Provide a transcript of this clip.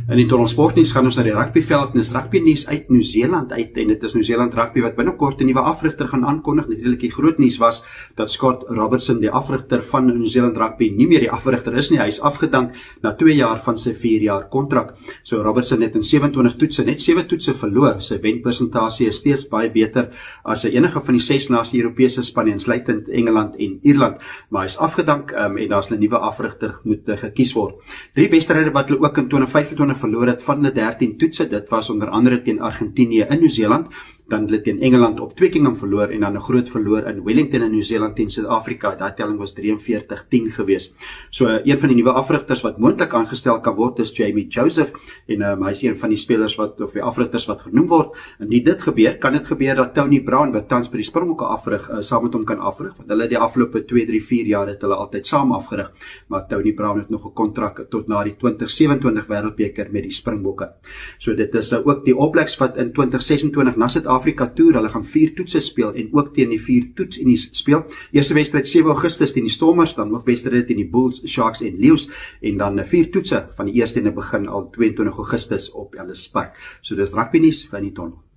In die Tonnelsportnuus gaan ons na die rugbyveld en dis rugbynuus uit Nieu-Seeland uit en dit is Nieu-Seeland rugby wat binnekort 'n nuwe afrigter gaan aankondig. Natuurlik die groot nuus was dat Scott Robertson, die afrigter van Nieu-Seeland rugby, nie meer die afrigter is nie. Hy is afgedank na 2 jaar van sy 4-jaar kontrak. So Robertson het in 27 toetse net 7 toetse verloor. Sy wenpersentasie is steeds baie beter as enige van die 6 laaste Europese spanne, insluitend Engeland en Ierland. Maar hy is afgedank en daar's 'n nuwe afrigter moet gekies word. 3 wedstryde wat hulle ook in 2025 verloor het van die 13 toetse, dit was onder andere teen Argentinië in Nieu-Seeland, dan hulle teen Engeland op Twickenham verloor en dan 'n groot verloor in Wellington in Nieu-Seeland teen Suid-Afrika. Daai telling was 43-10 gewees. So een van die nuwe afrigters wat moontlik aangestel kan word is Jamie Joseph en hy is een van die spelers of die afrigters wat genoem word. Indien dit gebeur, kan dit gebeur dat Tony Brown wat tans by die Springbokke afrig, saam met hom kan afrig, want hulle die afgelope 2, 3, 4 jaar het hulle altyd saam afgerig, maar Tony Brown het nog 'n kontrak tot na die 2027 Wêreldbeker met die Springbokke. So dit is ook die All Blacks wat in 2026 na Suid-Afrika toer. Hulle gaan 4 toetse speel en ook teen die 4 toetsunies speel. Eerste wedstryd 7 Augustus teen die Stormers, dan ook wedstryde teen die Bulls, Sharks en Lions en dan 4 toetse van die eerste ene begin al 22 Augustus op Ellis Park. So dis rugby nuus van die Tonnel.